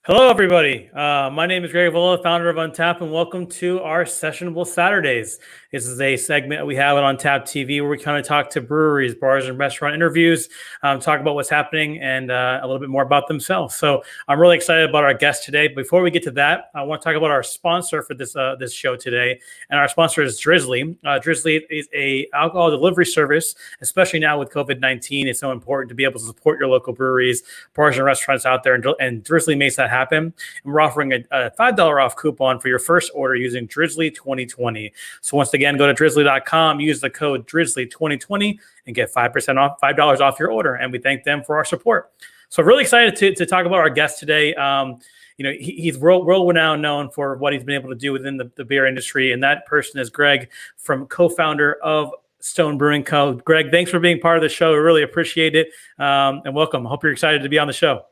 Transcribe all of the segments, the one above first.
Hello, everybody. My name is Greg Avola, founder of Untap, and welcome to our Sessionable Saturdays. This is a segment we have on Untap TV where we kind of talk to breweries, bars, and restaurant interviews, talk about what's happening, and a little bit more about themselves. So I'm really excited about our guest today. Before we get to that, I want to talk about our sponsor for this show today, and our sponsor is Drizly. Drizly is a alcohol delivery service, especially now with COVID-19. It's so important to be able to support your local breweries, bars, and restaurants out there, and Drizly makes that happen. And we're offering a $5 off coupon for your first order using Drizly 2020. So once again, go to drizly.com, use the code Drizly 2020 and get $5 off your order. And we thank them for our support. So really excited to talk about our guest today. He's world renowned, known for what he's been able to do within the beer industry. And that person is Greg, co-founder of Stone Brewing Co. Greg, thanks for being part of the show. We really appreciate it. And welcome. I hope you're excited to be on the show.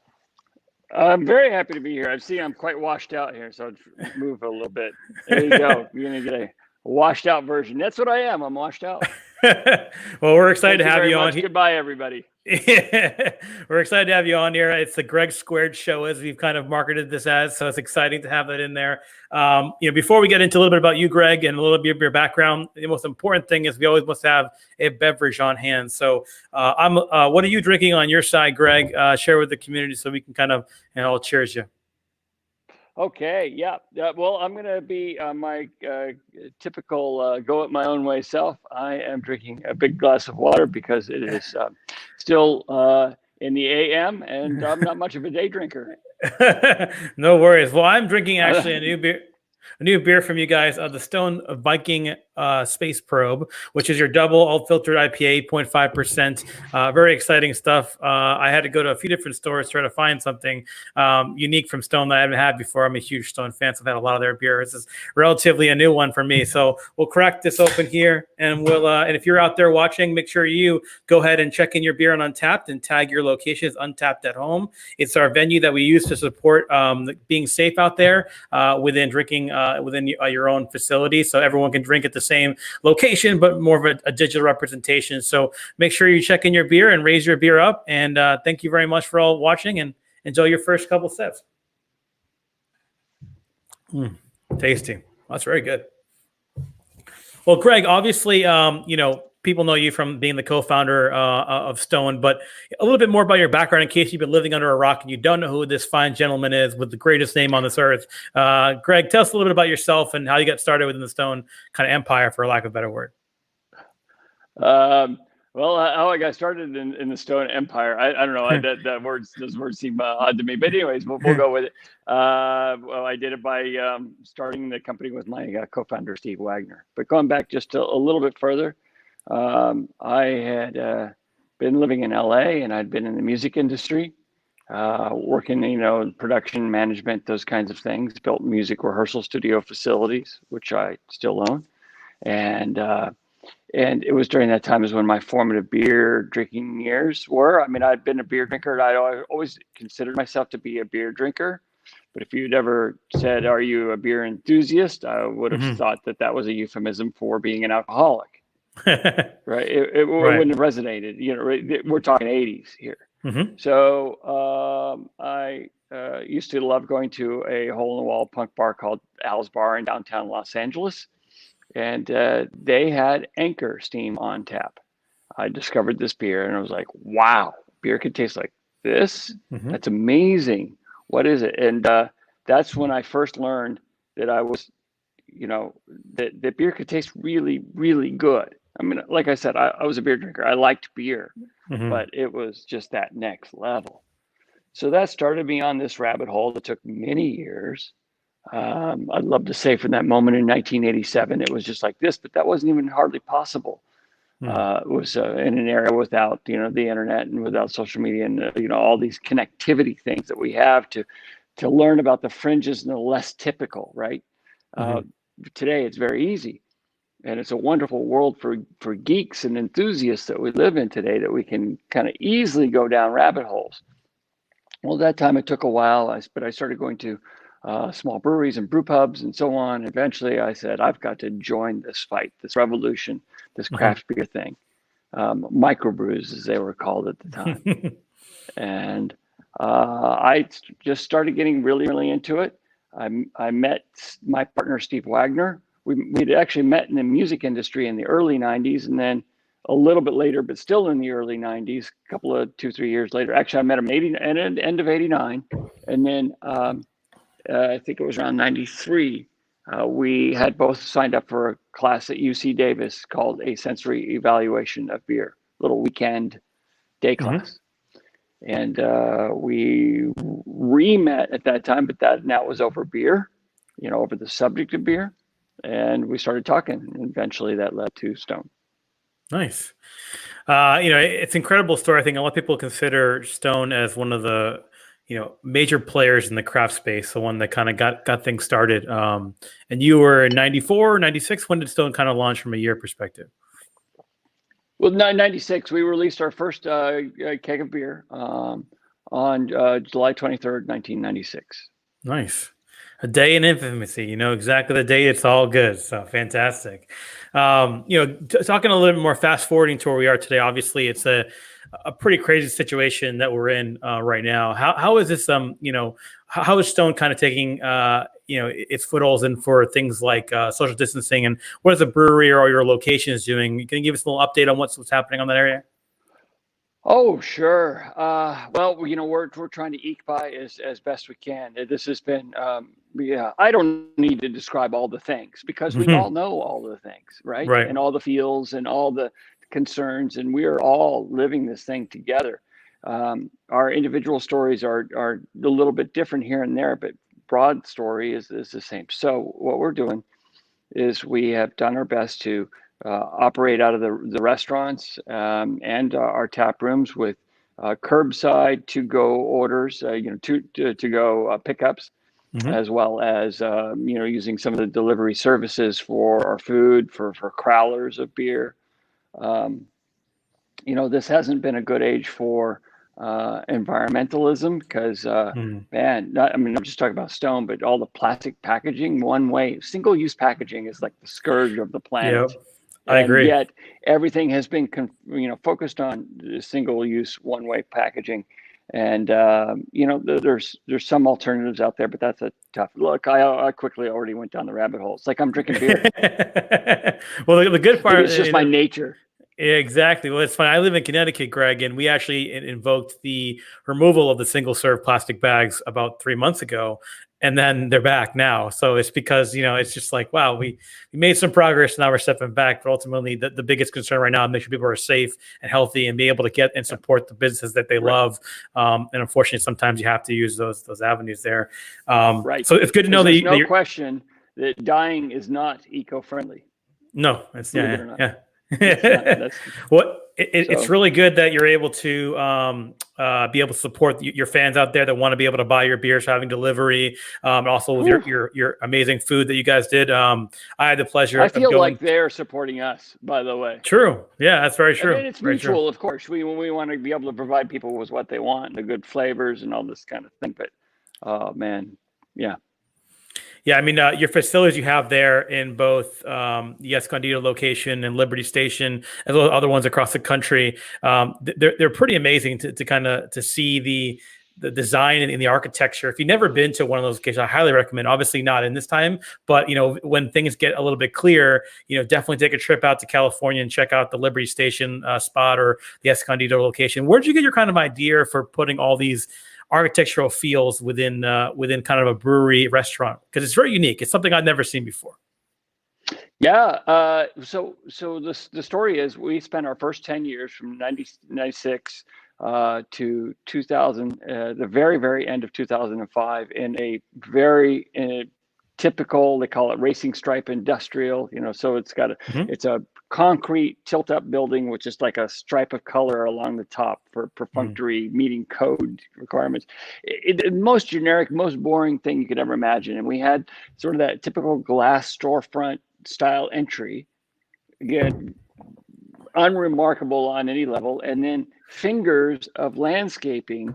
I'm very happy to be here. I'm quite washed out here, so I'll move a little bit. There you go. You're going to get a washed out version. That's what I am. I'm washed out. Well, we're excited to have you on. Goodbye, everybody. We're excited to have you on here. It's the Greg Squared Show, as we've kind of marketed this as, so it's exciting to have that in there. Before we get into a little bit about you, Greg, and a little bit of your background, the most important thing is we always must have a beverage on hand. So what are you drinking on your side, Greg? Share with the community so we can kind of, I'll cheers you. Okay, yeah. Well, I'm going to be my typical go it my own way self. I am drinking a big glass of water because it is still in the AM, and I'm not much of a day drinker. No worries. Well, I'm drinking actually a new beer from you guys, the Stone Viking Space Probe, which is your double all-filtered IPA, 8.5%. Very exciting stuff. I had to go to a few different stores to try to find something unique from Stone that I haven't had before. I'm a huge Stone fan, so I've had a lot of their beer. This is relatively a new one for me. So we'll crack this open here, and and if you're out there watching, make sure you go ahead and check in your beer on Untappd and tag your location as Untappd at Home. It's our venue that we use to support being safe out there within drinking within your own facility, so everyone can drink at the same location, but more of a digital representation. So make sure you check in your beer and raise your beer up. And thank you very much for all watching, and enjoy your first couple sips. Tasty. That's very good. Well, Greg, obviously, people know you from being the co-founder of Stone, but a little bit more about your background in case you've been living under a rock and you don't know who this fine gentleman is with the greatest name on this earth. Greg, tell us a little bit about yourself and how you got started within the Stone kind of empire, for lack of a better word. Well, how I got started in the Stone Empire, I don't know. Those words seem odd to me, but anyways, we'll go with it. Well, I did it by starting the company with my co-founder, Steve Wagner. But going back just a little bit further, I had been living in LA, and I'd been in the music industry, working, production management, those kinds of things, built music rehearsal studio facilities, which I still own. And it was during that time is when my formative beer drinking years were. I mean, I'd been a beer drinker. I always considered myself to be a beer drinker. But if you'd ever said, "Are you a beer enthusiast?" I would have thought that was a euphemism for being an alcoholic. Right? It wouldn't have resonated. We're talking 80s here. So I used to love going to a hole-in-the-wall punk bar called Al's Bar in downtown Los Angeles. And they had Anchor Steam on tap. I discovered this beer, and I was like, wow, beer could taste like this? That's amazing. What is it? And that's when I first learned that I was, that beer could taste really, really good. I mean, like I said, I was a beer drinker. I liked beer, but it was just that next level. So that started me on this rabbit hole that took many years. I'd love to say from that moment in 1987, it was just like this, but that wasn't even hardly possible. It was in an era without, the internet and without social media and, all these connectivity things that we have to learn about the fringes and the less typical, right? Today, it's very easy. And it's a wonderful world for geeks and enthusiasts that we live in today, that we can kind of easily go down rabbit holes. Well, that time it took a while, but I started going to small breweries and brew pubs and so on. Eventually I said, I've got to join this fight, this revolution, this craft beer thing. Microbrews, as they were called at the time. And I just started getting really, really into it. I met my partner, Steve Wagner. We'd actually met in the music industry in the early 90s, and then a little bit later, but still in the early 90s, a couple of 2-3 years later. Actually, I met him end of 89. And then I think it was around 93. We had both signed up for a class at UC Davis called a sensory evaluation of beer, little weekend day class. And we re-met at that time, but that was over beer, over the subject of beer. And we started talking, and eventually that led to Stone. Nice. It's an incredible story. I think a lot of people consider Stone as one of the, major players in the craft space, the one that kind of got things started. And you were in 94, 96. When did Stone kind of launch from a year perspective? Well, 96, we released our first keg of beer on July 23rd, 1996. Nice. A day in infamy. You know exactly the day. It's all good. So fantastic. Talking a little bit more fast forwarding to where we are today. Obviously, it's a pretty crazy situation that we're in right now. How is this? How is Stone kind of taking its footholds in for things like social distancing, and what is the brewery or your locations doing? Can you give us a little update on what's happening on that area? Oh, sure. Well, we're trying to eke by as best we can. This has been, I don't need to describe all the things because we all know all the things, right? Right. And all the feels and all the concerns, and we are all living this thing together. Our individual stories are a little bit different here and there, but broad story is the same. So what we're doing is we have done our best to operate out of the restaurants and our tap rooms with curbside to-go orders, to-go pickups, as well as using some of the delivery services for our food, for crowlers of beer. This hasn't been a good age for environmentalism because, I'm just talking about Stone, but all the plastic packaging, one way, single-use packaging is like the scourge of the planet. Yep. I agree. Yet everything has been, focused on single-use, one-way packaging, and there's some alternatives out there, but that's a tough look. I quickly already went down the rabbit hole. It's like I'm drinking beer. Well, the good part is just my nature. Exactly. Well, it's funny. I live in Connecticut, Greg, and we actually invoked the removal of the single-serve plastic bags about 3 months ago, and then they're back now. So it's because, it's just like, wow, we made some progress. Now we're stepping back. But ultimately, the biggest concern right now is make sure people are safe and healthy and be able to get and support the businesses that they love. And unfortunately, sometimes you have to use those avenues there. Right. So it's good to know there's no question that dying is not eco-friendly. No, it's Believe it or not. Yeah. It's really good that you're able to be able to support your fans out there that want to be able to buy your beers, having delivery, also with your amazing food that you guys did. I had the pleasure. I feel like they're supporting us, by the way. True. Yeah, that's very true. And it's mutual, of course. We want to be able to provide people with what they want, the good flavors and all this kind of thing. But, oh man, yeah. Yeah, I mean, your facilities you have there in both the Escondido location and Liberty Station, as well as other ones across the country, they're pretty amazing to kind of to see the design and the architecture. If you've never been to one of those locations, I highly recommend. Obviously, not in this time, but when things get a little bit clear, definitely take a trip out to California and check out the Liberty Station spot or the Escondido location. Where did you get your kind of idea for putting all these architectural feels within kind of a brewery restaurant? Because it's very unique. It's something I've never seen before. Yeah. So the story is we spent our first 10 years from 96 to 2000, the very, very end of 2005 in a very typical, they call it racing stripe industrial, so it's got it's a concrete tilt-up building with just like a stripe of color along the top for perfunctory meeting code requirements. Most generic, most boring thing you could ever imagine. And we had sort of that typical glass storefront style entry, again, unremarkable on any level, and then fingers of landscaping.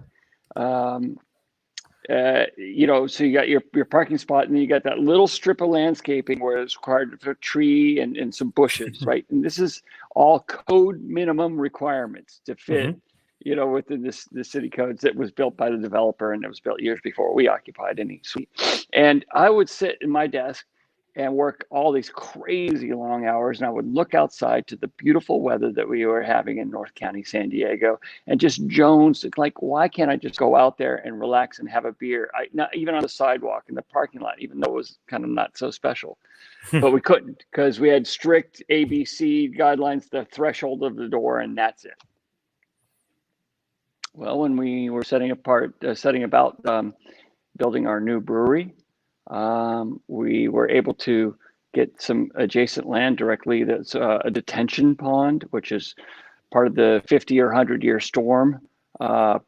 So you got your parking spot, and then you got that little strip of landscaping where it's required for a tree and some bushes, right? And this is all code minimum requirements to fit, within the city codes that was built by the developer, and it was built years before we occupied any suite. And I would sit in my desk and work all these crazy long hours, and I would look outside to the beautiful weather that we were having in North County, San Diego, and just Jones, like, why can't I just go out there and relax and have a beer? Not even on the sidewalk in the parking lot, even though it was kind of not so special. But we couldn't, because we had strict ABC guidelines, the threshold of the door, and that's it. Well, when we were setting about building our new brewery, we were able to get some adjacent land directly. That's a detention pond, which is part of the 50 or 100-year storm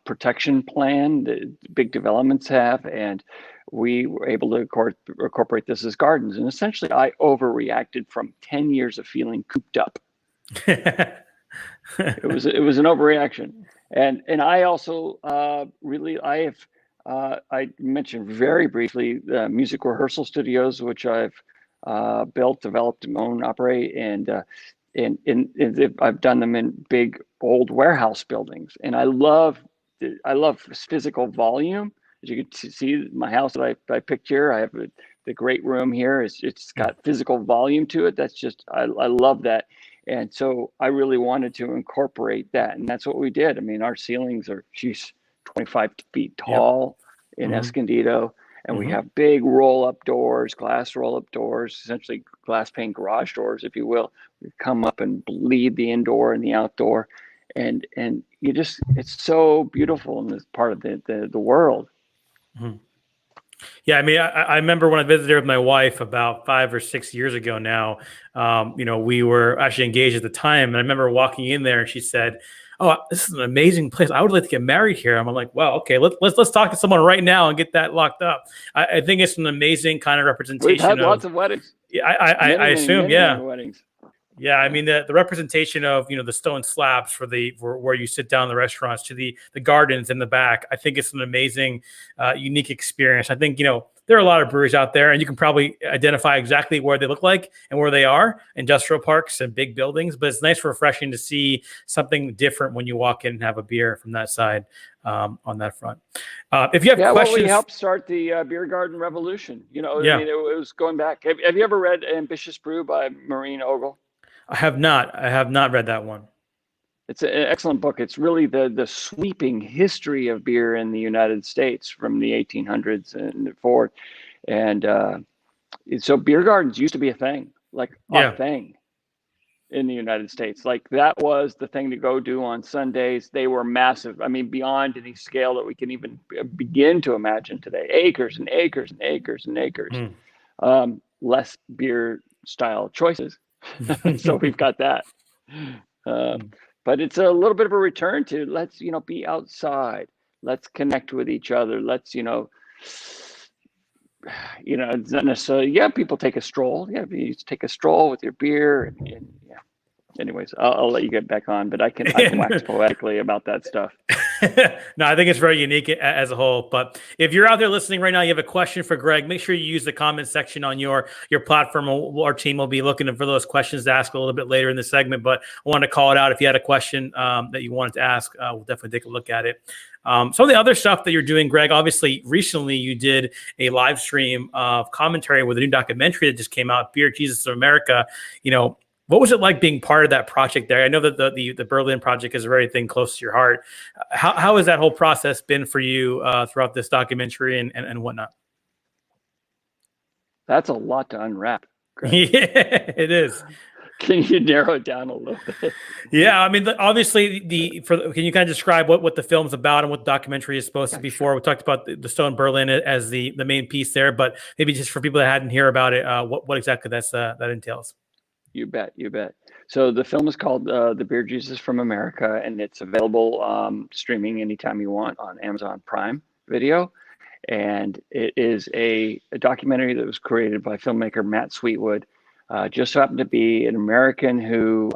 protection plan that big developments have. And we were able to incorporate this as gardens. And essentially, I overreacted from 10 years of feeling cooped up. It was an overreaction. And I also I mentioned very briefly the music rehearsal studios, which I've built, developed, and own, operate, and I've done them in big old warehouse buildings. And I love physical volume. As you can see, my house that I picked here, I have the great room here. It's got physical volume to it. That's just I love that. And so I really wanted to incorporate that, and that's what we did. I mean, our ceilings are 25 feet tall in Escondido, and we have big roll-up doors, glass roll-up doors, essentially glass pane garage doors, if you will. We come up and bleed the indoor and the outdoor, and it's so beautiful in this part of the world. Mm-hmm. Yeah, I mean, I remember when I visited with my wife about 5 or 6 years ago now. We were actually engaged at the time, and I remember walking in there, and she said, "Oh, this is an amazing place. I would like to get married here." I'm like, "Well, okay, let's talk to someone right now and get that locked up." I think it's an amazing kind of representation. We've had lots of weddings. Yeah, I assume, many weddings. Yeah, I mean the representation of the stone slabs for where you sit down in the restaurants to the gardens in the back. I think it's an amazing, unique experience. I think there are a lot of breweries out there, and you can probably identify exactly where they look like and where they are, industrial parks and big buildings. But it's nice, refreshing to see something different when you walk in and have a beer from that side on that front. If you have questions, we helped start the beer garden revolution. I mean, it was going back. Have you ever read Ambitious Brew by Maureen Ogle? I have not read that one. It's an excellent book. It's really the sweeping history of beer in the United States from the 1800s and forward. And so beer gardens used to be a thing, a thing in the United States. Like, that was the thing to go do on Sundays. They were massive. I mean, beyond any scale that we can even begin to imagine today. Acres and acres and acres and acres. Less beer style choices. So we've got that. But it's a little bit of a return to let's, be outside. Let's connect with each other. Let's, it's not necessarily, people take a stroll. Yeah, you take a stroll with your beer and yeah. Anyways, I'll let you get back on, but I can wax poetically about that stuff. No, I think it's very unique as a whole. But if you're out there listening right now, you have a question for Greg, make sure you use the comment section on your platform. Our team will be looking for those questions to ask a little bit later in the segment. But I wanted to call it out. If you had a question that you wanted to ask, we'll definitely take a look at it. Some of the other stuff that you're doing, Greg, obviously recently you did a live stream of commentary with a new documentary that just came out, Beer Jesus of America. What was it like being part of that project there? I know that the Berlin project is a very thing close to your heart. How has that whole process been for you throughout this documentary and whatnot? That's a lot to unwrap, Greg. Yeah, it is. Can you narrow it down a little bit? Yeah, I mean, obviously, can you kind of describe what the film's about and what the documentary is supposed to be for? We talked about the Stone Berlin as the main piece there, but maybe just for people that hadn't heard about it, what exactly that entails. You bet. So the film is called The Beer Jesus from America, and it's available streaming anytime you want on Amazon Prime Video. And it is a documentary that was created by filmmaker Matt Sweetwood. Just so happened to be an American who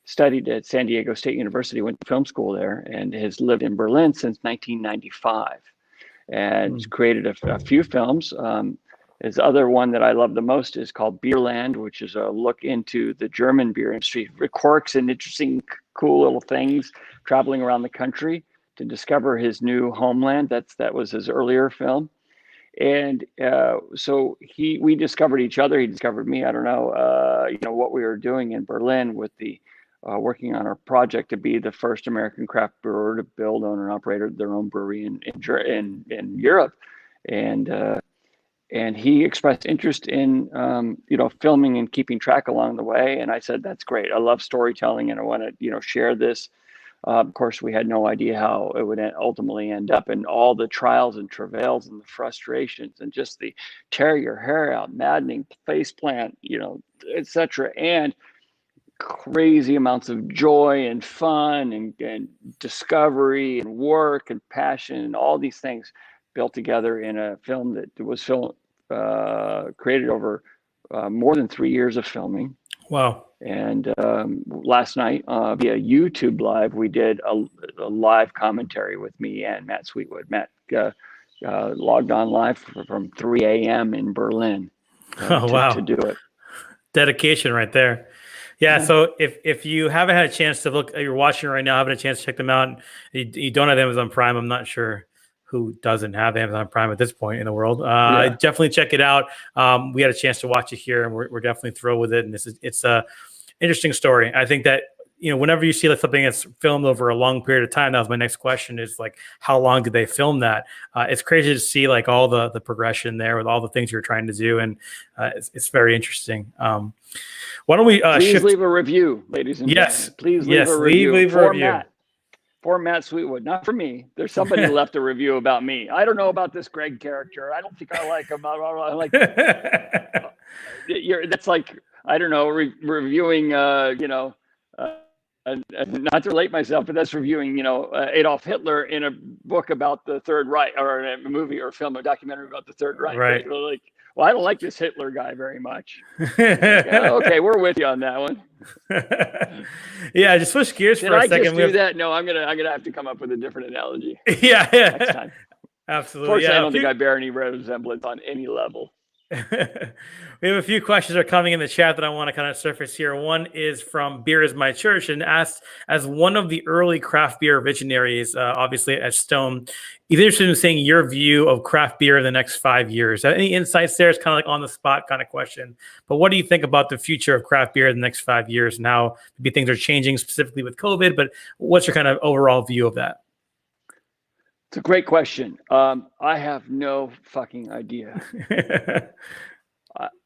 studied at San Diego State University, went to film school there, and has lived in Berlin since 1995. And he's created a few films. His other one that I love the most is called Beerland, which is a look into the German beer industry, quirks and interesting, cool little things, traveling around the country to discover his new homeland. That was his earlier film. And so we discovered each other. He discovered me. I don't know, what we were doing in Berlin with the working on our project to be the first American craft brewer to build, own, and operate their own brewery in Europe. And he expressed interest in filming and keeping track along the way. And I said, that's great. I love storytelling, and I want to share this. Of course, we had no idea how it would ultimately end up, and all the trials and travails and the frustrations and just the tear your hair out, maddening face plant, etc. And crazy amounts of joy and fun and discovery and work and passion and all these things built together in a film that was created over more than 3 years of filming. Wow. And last night via YouTube Live, we did a live commentary with me and Matt Sweetwood. Matt logged on live from 3 a.m. in Berlin to do it. Dedication right there. Yeah. So if you haven't had a chance to look, you're watching right now, haven't had a chance to check them out, you don't have Amazon Prime, I'm not sure who doesn't have Amazon Prime at this point in the world. Definitely check it out. We had a chance to watch it here, and we're definitely thrilled with it. And it's a interesting story. I think that, whenever you see something that's filmed over a long period of time, that was my next question, is like, how long did they film that? It's crazy to see like all the progression there with all the things you're trying to do. And it's very interesting. Why don't we please leave a review, ladies and gentlemen. Please leave a review. Leave a review. For Matt Sweetwood, not for me. There's somebody who left a review about me. I don't know about this Greg character. I don't think I like him. I like. That's like, I don't know, reviewing. Not to relate myself, but that's reviewing, Adolf Hitler in a book about the Third Reich, or in a movie or film, a documentary about the Third Reich. Right. Like, well, I don't like this Hitler guy very much. Okay, we're with you on that one. Yeah, just switch gears for a second. Just do that? No, I'm gonna have to come up with a different analogy. Yeah. Next time. Absolutely. Fortunately, I don't think I bear any resemblance on any level. We have a few questions that are coming in the chat that I want to kind of surface here. One is from Beer is My Church, and asks, as one of the early craft beer visionaries, obviously at Stone, he's interested in saying your view of craft beer in the next 5 years. Any insights there? It's kind of like on the spot kind of question. But what do you think about the future of craft beer in the next 5 years? Now, maybe things are changing specifically with COVID, but what's your kind of overall view of that? It's a great question. I have no fucking idea.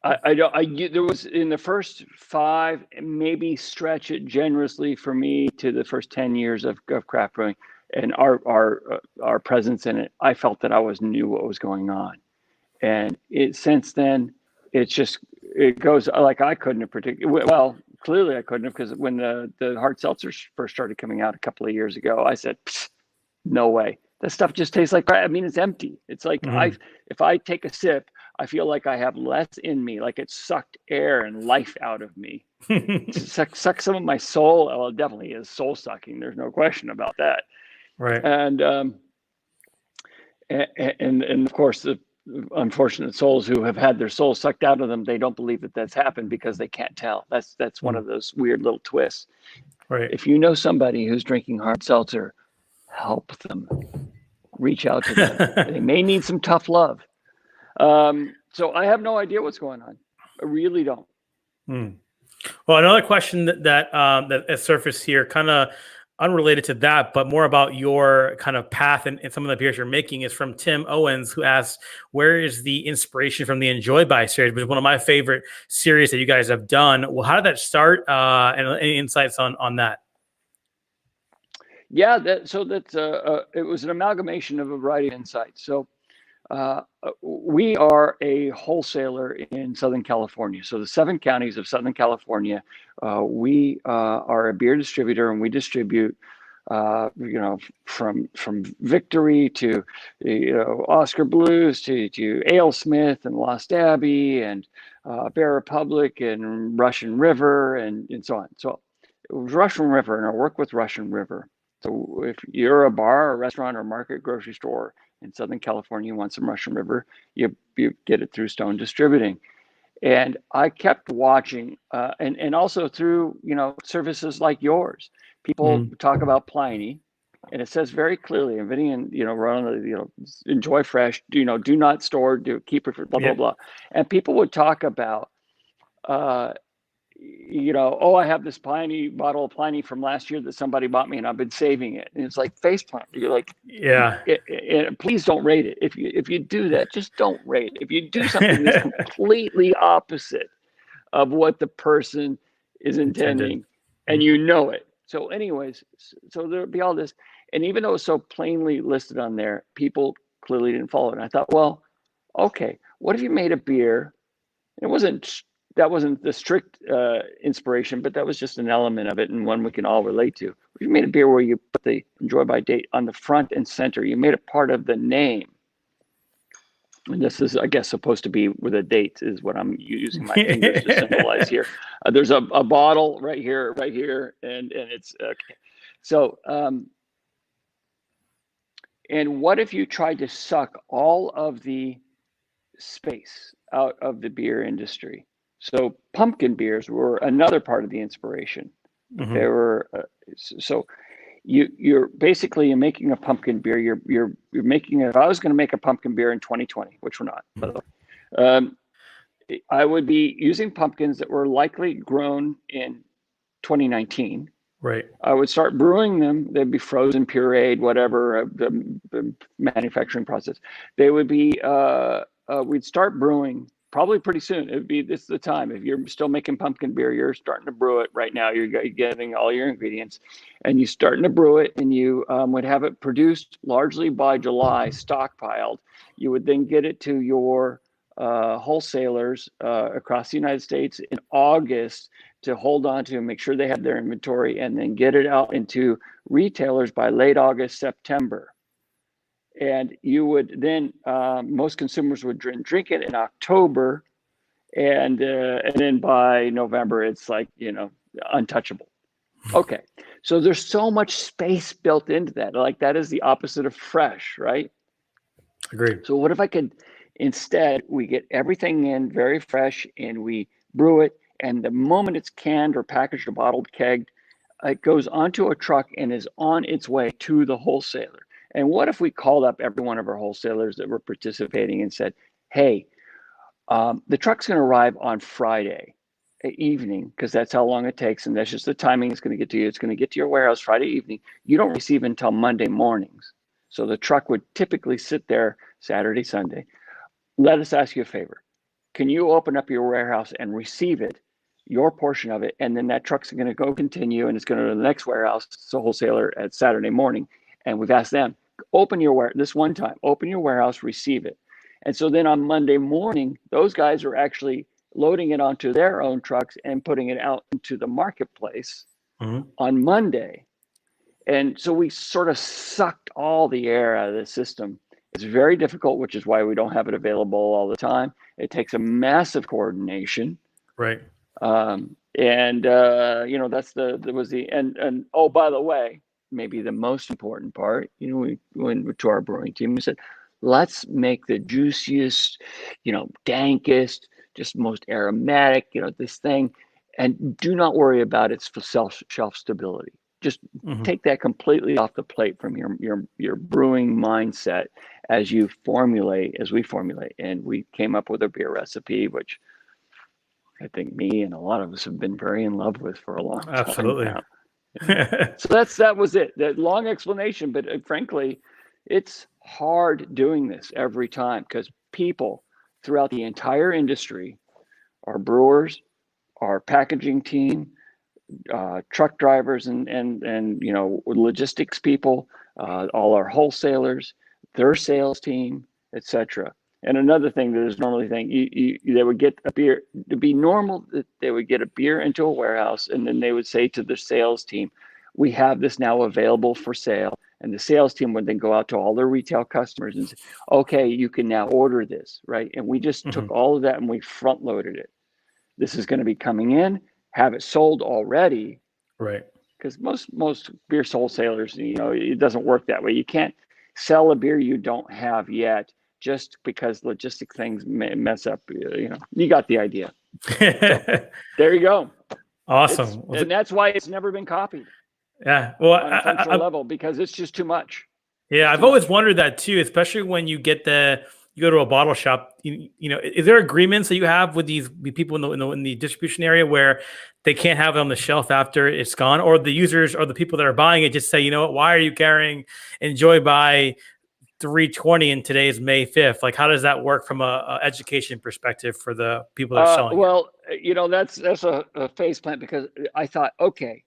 I don't. There was, in the first 5, maybe stretch it generously for me to the first 10 years of craft brewing and our presence in it. I felt that I knew what was going on, and since then it goes like I couldn't have predicted. Well, clearly I couldn't have, because when the hard seltzers first started coming out a couple of years ago, I said, no way. That stuff just tastes like crap. I mean, it's empty. It's like, if I take a sip, I feel like I have less in me, like it sucked air and life out of me. Suck some of my soul. Well, it definitely is soul sucking. There's no question about that. Right. And of course, the unfortunate souls who have had their souls sucked out of them, they don't believe that that's happened because they can't tell. That's one of those weird little twists. Right. If you know somebody who's drinking hard seltzer, help them. Reach out to them. They may need some tough love. So I have no idea what's going on. I really don't. Well, another question that surfaced here, kind of unrelated to that, but more about your kind of path and some of the beers you're making, is from Tim Owens, who asks, where is the inspiration from the Enjoy By series, which is one of my favorite series that you guys have done. Well, how did that start? And any insights on that? Yeah, it was an amalgamation of a variety of insights. So we are a wholesaler in Southern California. So the 7 counties of Southern California, we are a beer distributor, and we distribute, from Victory to, Oscar Blues to AleSmith and Lost Abbey and Bear Republic and Russian River and so on. So it was Russian River, and I work with Russian River. So if you're a bar, or restaurant, or market, grocery store in Southern California, you want some Russian River, you get it through Stone Distributing. And I kept watching, and also through, services like yours. People talk about Pliny, and it says very clearly, and Vinny, and run, enjoy fresh, do not store, keep it for blah blah blah. And people would talk about, oh, I have this bottle of Pliny from last year that somebody bought me, and I've been saving it. And it's like faceplant. You're like, please don't rate it. If you do that, just don't rate it. If you do something that's completely opposite of what the person is intending, and you know it. So anyways, so there'll be all this. And even though it's so plainly listed on there, people clearly didn't follow it. And I thought, well, okay, what if you made a beer? That wasn't the strict inspiration, but that was just an element of it, and one we can all relate to. If you made a beer where you put the enjoy by date on the front and center, you made it part of the name. And this is, I guess, supposed to be where the date is what I'm using my fingers to symbolize here. There's a bottle right here, and it's okay. So, and what if you tried to suck all of the space out of the beer industry? So pumpkin beers were another part of the inspiration. They were so you're basically making a pumpkin beer. You're making it. If I was going to make a pumpkin beer in 2020, which we're not, by the way, I would be using pumpkins that were likely grown in 2019. Right. I would start brewing them. They'd be frozen, pureed, whatever, the manufacturing process. They would be. We'd start brewing probably pretty soon. This is the time. If you're still making pumpkin beer, you're starting to brew it right now. You're getting all your ingredients, and you're starting to brew it, and you would have it produced largely by July, stockpiled. You would then get it to your wholesalers across the United States in August to hold on to and make sure they have their inventory, and then get it out into retailers by late August, September. And you would then, most consumers would drink it in October, and then by November, it's like, untouchable. Okay, so there's so much space built into that. Like, that is the opposite of fresh, right? Agreed. So what if I could, instead, we get everything in very fresh, and we brew it, and the moment it's canned or packaged or bottled, kegged, it goes onto a truck and is on its way to the wholesaler. And what if we called up every one of our wholesalers that were participating and said, hey, the truck's going to arrive on Friday evening, because that's how long it takes, and that's just the timing it's going to get to you. It's going to get to your warehouse Friday evening. You don't receive until Monday mornings. So the truck would typically sit there Saturday, Sunday. Let us ask you a favor. Can you open up your warehouse and receive it, your portion of it, and then that truck's going to go continue, and it's going to go to the next warehouse, so wholesaler, at Saturday morning. And we've asked them, open your warehouse, receive it. And so then on Monday morning, those guys are actually loading it onto their own trucks and putting it out into the marketplace on Monday. And so we sort of sucked all the air out of the system. It's very difficult, which is why we don't have it available all the time. It takes a massive coordination. Right. And oh, by the way, maybe the most important part, we went to our brewing team and said, let's make the juiciest, dankest, just most aromatic, this thing, and do not worry about its shelf stability. Just take that completely off the plate from your brewing mindset as we formulate. And we came up with a beer recipe, which I think me and a lot of us have been very in love with for a long time. Absolutely. Now. So that was it. That long explanation, but frankly, it's hard doing this every time, because people throughout the entire industry, our brewers, our packaging team, truck drivers, and logistics people, all our wholesalers, their sales team, etc. And another thing that is normally they would get a beer, to be normal, that they would get a beer into a warehouse, and then they would say to the sales team, we have this now available for sale. And the sales team would then go out to all their retail customers and say, okay, you can now order this, right? And we just took all of that and we front loaded it. This is going to be coming in, have it sold already. Right. Because most beer wholesalers, it doesn't work that way. You can't sell a beer you don't have yet, just because logistic things may mess up. You got the idea. So, there you go. Awesome. And that's why it's never been copied. Yeah. Well, on a functional level, because it's just too much. Yeah, I've always wondered that too, especially when you go to a bottle shop. Is there agreements that you have with these people in the distribution area where they can't have it on the shelf after it's gone, or the users or the people that are buying it just say, you know what, why are you carrying Enjoy by 320 and today's May 5th? Like, how does that work from a education perspective for the people that are selling it? That's a face plant, because I thought, okay,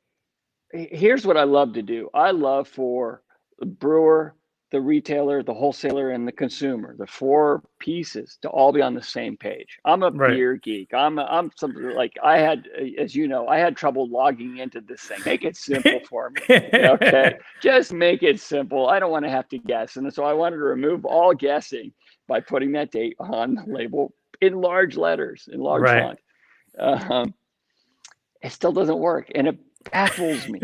here's what I love to do. I love for the brewer, the retailer, the wholesaler, and the consumer, the four pieces, to all be on the same page. I'm a beer geek. I'm something like, I had, as you know, I had trouble logging into this thing. Make it simple for me. Okay. Just make it simple. I don't want to have to guess. And so I wanted to remove all guessing by putting that date on the label in large letters, in large font. It still doesn't work. And it baffles me.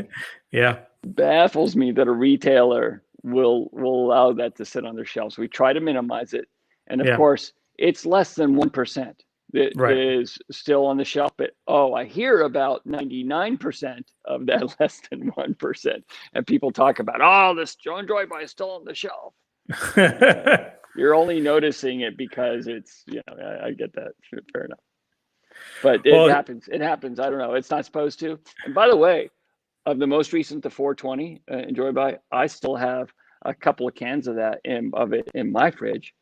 Baffles me that a retailer will allow that to sit on their shelves. We try to minimize it, and of course, it's less than 1% that is still on the shelf. But I hear about 99% of that less than 1%, and people talk about, this Enjoy by is still on the shelf. You're only noticing it because it's, I get that. Fair enough. But it happens. It happens. I don't know. It's not supposed to. And by the way, of the most recent, the 420 Enjoy by, I still have a couple of cans of it in my fridge.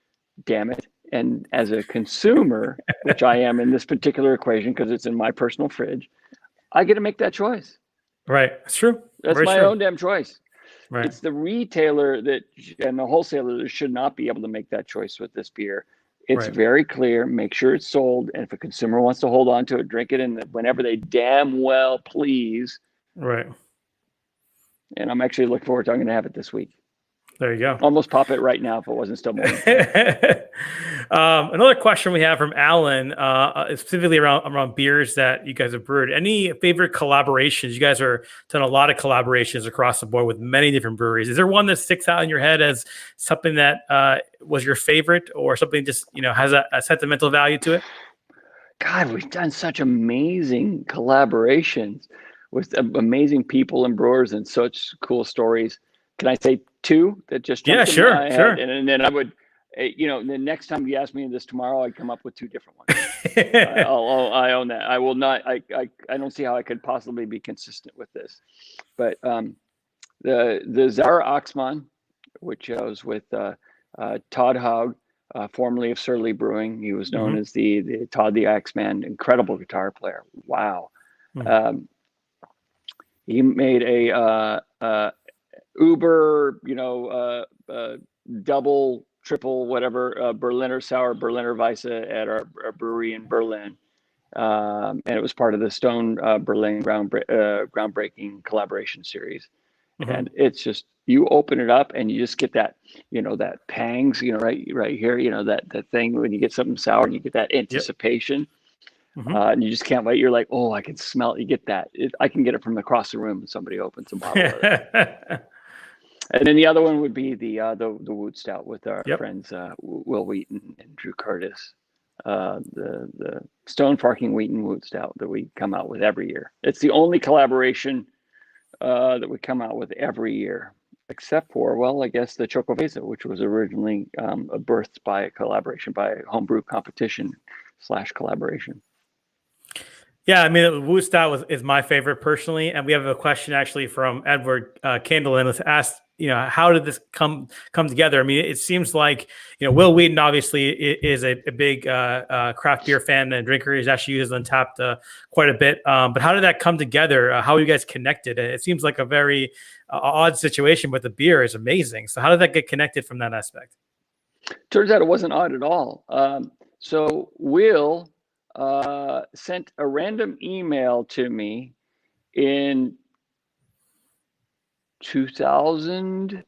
Damn it. And as a consumer, which I am in this particular equation, because it's in my personal fridge, I get to make that choice. Right. It's true. That's Very my true. own damn choice. Right. It's the retailer and the wholesaler that should not be able to make that choice with this beer. It's very clear. Make sure it's sold. And if a consumer wants to hold on to it, drink it whenever they damn well please. Right. And I'm actually looking forward to, I'm going to have it this week. There you go. Almost pop it right now if it wasn't still morning. Another question we have from Alan, specifically around beers that you guys have brewed. Any favorite collaborations? You guys are done a lot of collaborations across the board with many different breweries. Is there one that sticks out in your head as something that was your favorite, or something just has a sentimental value to it? God, we've done such amazing collaborations with amazing people and brewers and such cool stories. Can I say two that just jumped in my head? And then I would, the next time you ask me this tomorrow, I'd come up with two different ones. I own that. I will not. I don't see how I could possibly be consistent with this. But the Zara Oxman, which was with Todd Haug, formerly of Surly Brewing. He was known as the Todd the Axeman, incredible guitar player. Wow. He made a Uber, double, triple, whatever, Berliner Sour, Berliner Weisse at our brewery in Berlin. And it was part of the Stone Berlin groundbreaking collaboration series. And it's just, you open it up and you just get that, that pangs, right here, that thing when you get something sour and you get that anticipation. And you just can't wait. You're like, I can smell it. You get that. I can get it from across the room when somebody opens a bottle of it. And then the other one would be the Wood Stout with our friends Will Wheaton and Drew Curtis. The Stone Farking Wheaton Wood Stout that we come out with every year. It's the only collaboration that we come out with every year, except for, I guess the Chocovesa, which was originally birthed by a collaboration, by a homebrew competition / collaboration. Yeah, I mean, Wood Stout is my favorite personally, and we have a question actually from Edward Candlin. Let's ask, how did this come together? I mean, it seems like Will Wheaton obviously is a big craft beer fan and drinker. He's actually used Untapped quite a bit. But how did that come together? How are you guys connected? It seems like a very odd situation, but the beer is amazing. So how did that get connected from that aspect? Turns out it wasn't odd at all. So Will sent a random email to me in 2000,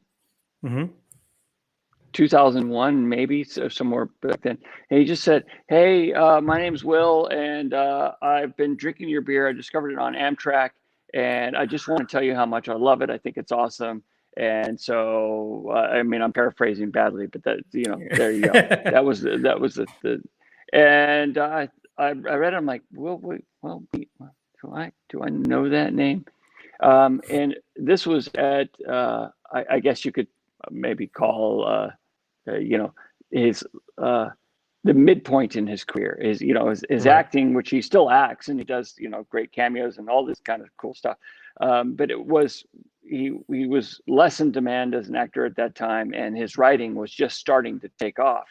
2001, maybe, so somewhere back then. And he just said, "Hey, my name's Will, and I've been drinking your beer. I discovered it on Amtrak, and I just want to tell you how much I love it. I think it's awesome. And so, I mean, I'm paraphrasing badly, but that, there you go. That was the and I read it. I'm like, well, wait, well, do I know that name? And this was at, I guess you could maybe call, his, the midpoint in his career is, his Right. acting, which he still acts and he does, great cameos and all this kind of cool stuff. But he was less in demand as an actor at that time, and his writing was just starting to take off.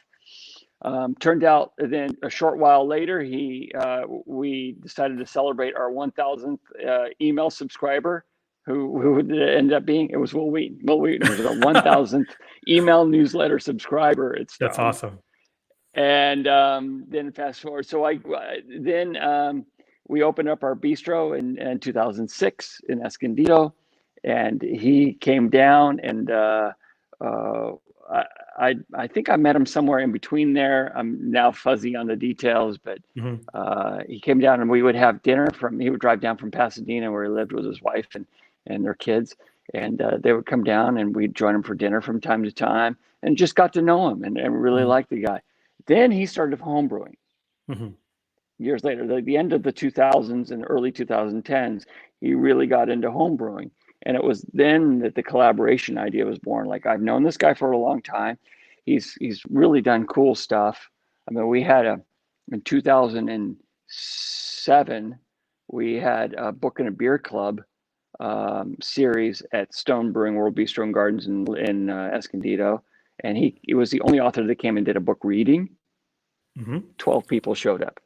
Turned out then a short while later, we decided to celebrate our 1,000th email subscriber. Who did it end up being? It was Will Wheaton. Will Wheaton was our 1,000th email newsletter subscriber at Stone. That's awesome. And then fast forward, so we opened up our bistro in 2006 in Escondido, and he came down, and I think I met him somewhere in between there. I'm now fuzzy on the details, but he came down, and we would have dinner he would drive down from Pasadena, where he lived with his wife and their kids, and they would come down, and we'd join him for dinner from time to time, and just got to know him and really liked the guy. Then he started homebrewing years later, the end of the 2000s and early 2010s. He really got into homebrewing, and it was then that the collaboration idea was born. Like, I've known this guy for a long time. He's really done cool stuff. I mean, we had in 2007, we had a Book and a Beer Club series at Stone Brewing World Bistro and Gardens in Escondido. And he was the only author that came and did a book reading. 12 people showed up.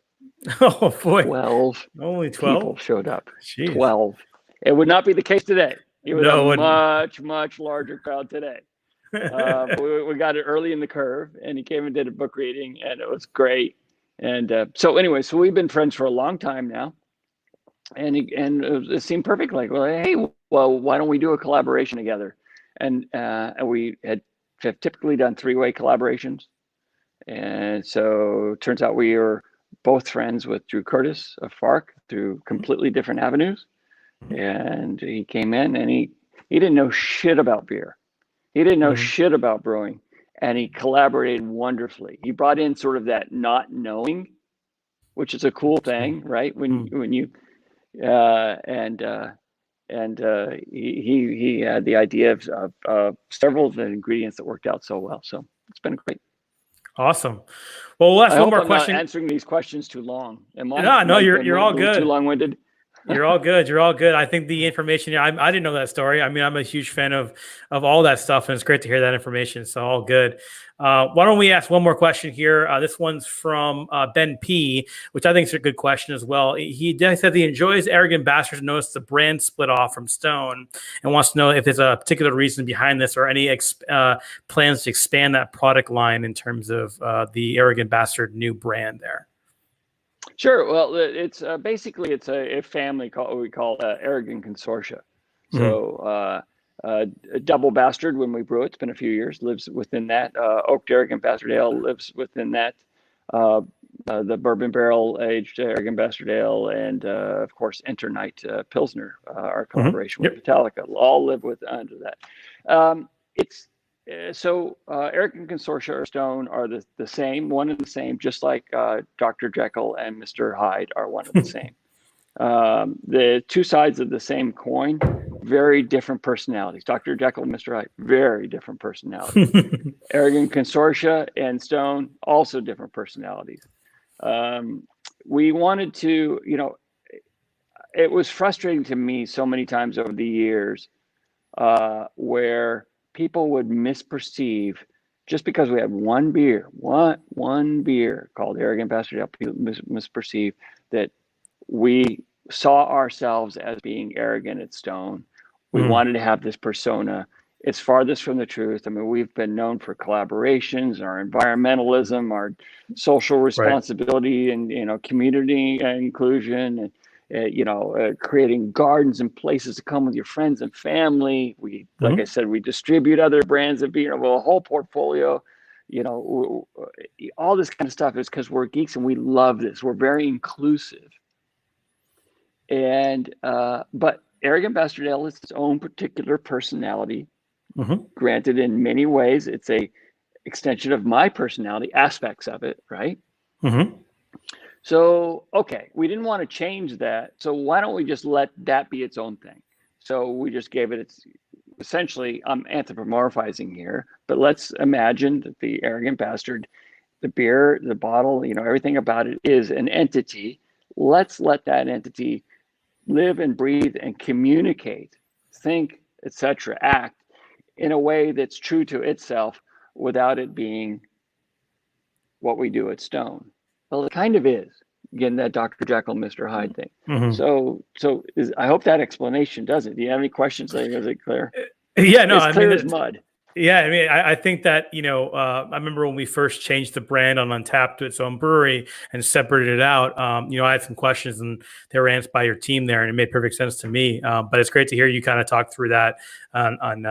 Oh boy. 12 only 12 people showed up. Jeez. 12. It would not be the case today. It was a much, much larger crowd today. But we got it early in the curve, and he came and did a book reading, and it was great. And so we've been friends for a long time now. And it seemed perfect. Like, well, hey, why don't we do a collaboration together? And we had typically done 3-way collaborations. And so it turns out we are both friends with Drew Curtis of FARC through completely different avenues. And he came in, and he didn't know shit about beer. He didn't know shit about brewing, and he collaborated wonderfully. He brought in sort of that not knowing, which is a cool thing, right? When you he had the idea of several of the ingredients that worked out so well. So it's been great. Awesome. Well, we'll ask one more question. I'm not answering these questions too long. No, you're all good. Too long-winded. You're all good. You're all good. I think the information, I didn't know that story. I mean, I'm a huge fan of all that stuff, and it's great to hear that information. So all good. Why don't we ask one more question here? This one's from Ben P., which I think is a good question as well. He said he enjoys Arrogant Bastards, noticed the brand split off from Stone, and wants to know if there's a particular reason behind this or any plans to expand that product line in terms of the Arrogant Bastard new brand there. Sure. Well, it's basically a family we call Arrogant Consortia. So Double Bastard, when we brew it, it's been a few years, lives within that. Oaked Arrogant Bastard Ale lives within that. The Bourbon Barrel Aged Arrogant Bastard Ale, and of course Internight Pilsner, our collaboration with Metallica, all live under that. So Arrogant Consortia or Stone are the same, one and the same, just like Dr. Jekyll and Mr. Hyde are one and the same. The two sides of the same coin, very different personalities. Dr. Jekyll and Mr. Hyde, very different personalities. Arrogant Consortia and Stone, also different personalities. We wanted to, it was frustrating to me so many times over the years where people would misperceive, just because we had one beer called Arrogant Bastard Ale, people misperceive that we saw ourselves as being arrogant at Stone. We wanted to have this persona. It's farthest from the truth. I mean, we've been known for collaborations, our environmentalism, our social responsibility, and community inclusion, and creating gardens and places to come with your friends and family. We, like I said, we distribute other brands of beer, a whole portfolio. All this kind of stuff is because we're geeks and we love this. We're very inclusive. And but Arrogant Bastard Ale is its own particular personality, Granted, in many ways, it's a extension of my personality, aspects of it, right? So, okay, we didn't want to change that. So why don't we just let that be its own thing? So we just gave it its, essentially, I'm anthropomorphizing here, but let's imagine that the arrogant bastard, the beer, the bottle, everything about it is an entity. Let's let that entity live and breathe and communicate, think, etc., act in a way that's true to itself without it being what we do at Stone. Well, it kind of is. Again, that Dr. Jekyll, Mr. Hyde thing. So I hope that explanation does it. Do you have any questions? Is it clear? Yeah, no, it's clear as mud. Yeah, I mean, I think that, I remember when we first changed the brand on Untapped to its own brewery and separated it out, I had some questions and they were answered by your team there, and it made perfect sense to me. But it's great to hear you kind of talk through that and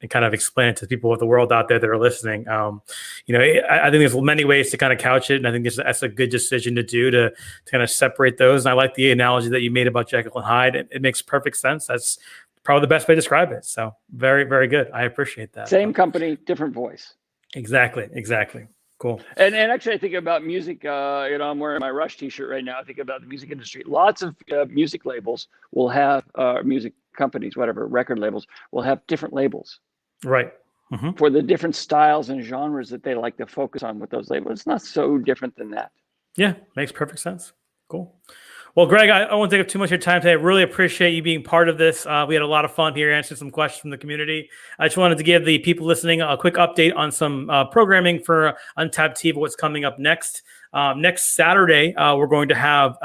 kind of explain it to people of the world out there that are listening. I think there's many ways to kind of couch it, and I think that's a good decision to do to kind of separate those. And I like the analogy that you made about Jekyll and Hyde. It makes perfect sense. That's probably the best way to describe it. So very, very good. I appreciate that. Same company, different voice. Exactly. Cool. And actually, I think about music. I'm wearing my Rush T-shirt right now. I think about the music industry. Lots of music labels will have music companies, whatever, record labels will have different labels. Right. For the different styles and genres that they like to focus on with those labels. It's not so different than that. Yeah, makes perfect sense. Cool. Well, Greg, I won't take up too much of your time today. I really appreciate you being part of this. We had a lot of fun here answering some questions from the community. I just wanted to give the people listening a quick update on some programming for Untapped TV, what's coming up next. Next Saturday, we're going to have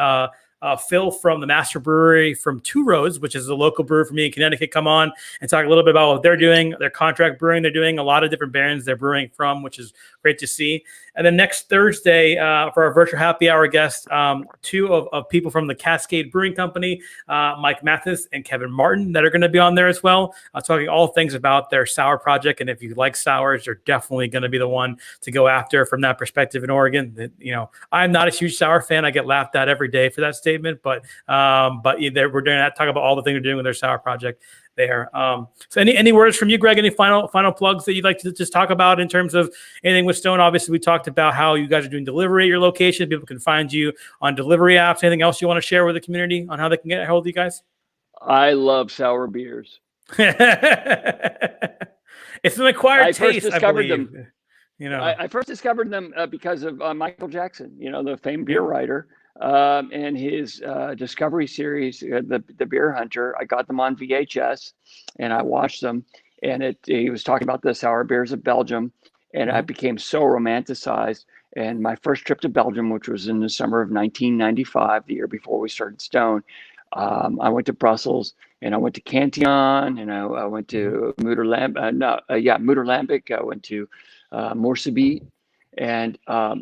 Phil from the Master Brewery from Two Roads, which is a local brewery for me in Connecticut, come on and talk a little bit about what they're doing, their contract brewing. They're doing a lot of different brands they're brewing from, which is great to see. And then next Thursday, for our virtual happy hour guests, two of people from the Cascade Brewing Company, Mike Mathis and Kevin Martin, that are going to be on there as well, talking all things about their sour project. And if you like sours, you're definitely going to be the one to go after from that perspective in Oregon. I'm not a huge sour fan. I get laughed at every day for that statement, but we're doing that, talk about all the things they're doing with their sour project there. So any words from you, Greg? Any final plugs that you'd like to just talk about in terms of anything with Stone? Obviously, we talked about how you guys are doing delivery at your location. People can find you on delivery apps. Anything else you want to share with the community on how they can get a hold of you guys? I love sour beers. It's an acquired taste. I discovered them. I first discovered them because of Michael Jackson, the famed beer writer. And his Discovery series, the Beer Hunter. I got them on VHS, and I watched them. And he was talking about the sour beers of Belgium, and I became so romanticized. And my first trip to Belgium, which was in the summer of 1995, the year before we started Stone, I went to Brussels, and I went to Cantillon, and I went to Moederlambic. I went to Morsabit. And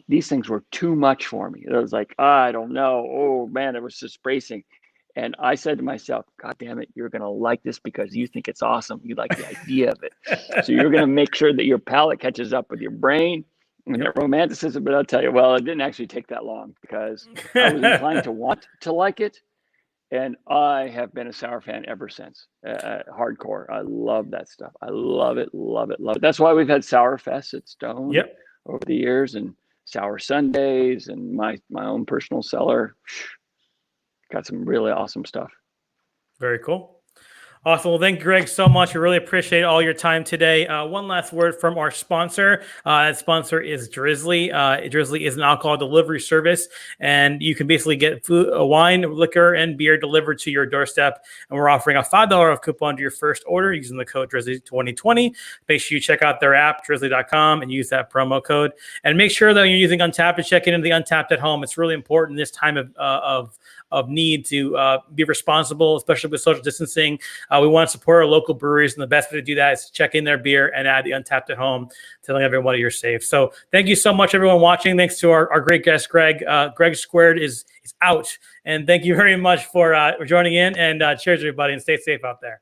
these things were too much for me. It was like, I don't know. Oh, man, it was just bracing. And I said to myself, God damn it, you're going to like this because you think it's awesome. You like the idea of it. So you're going to make sure that your palate catches up with your brain and that romanticism. But I'll tell you, well, it didn't actually take that long because I was inclined to want to like it. And I have been a sour fan ever since. Hardcore. I love that stuff. I love it, love it, love it. That's why we've had Sour Fest at Stone. Yep. Over the years, and Sour Sundays, and my own personal cellar. Got some really awesome stuff. Very cool. Awesome. Well, thank you, Greg, so much. We really appreciate all your time today. One last word from our sponsor. That sponsor is Drizly. Drizly is an alcohol delivery service, and you can basically get food, wine, liquor, and beer delivered to your doorstep. And we're offering a $5 off coupon to your first order using the code Drizly2020. Make sure you check out their app, Drizly.com, and use that promo code. And make sure that when you're using Untapped to check into the Untapped at home. It's really important this time of need to be responsible, especially with social distancing. We want to support our local breweries, and the best way to do that is to check in their beer and add the Untapped at home, telling everyone you're safe. So thank you so much, everyone watching. Thanks to our great guest, Greg. Greg Squared is out. And thank you very much for joining in, and cheers, everybody, and stay safe out there.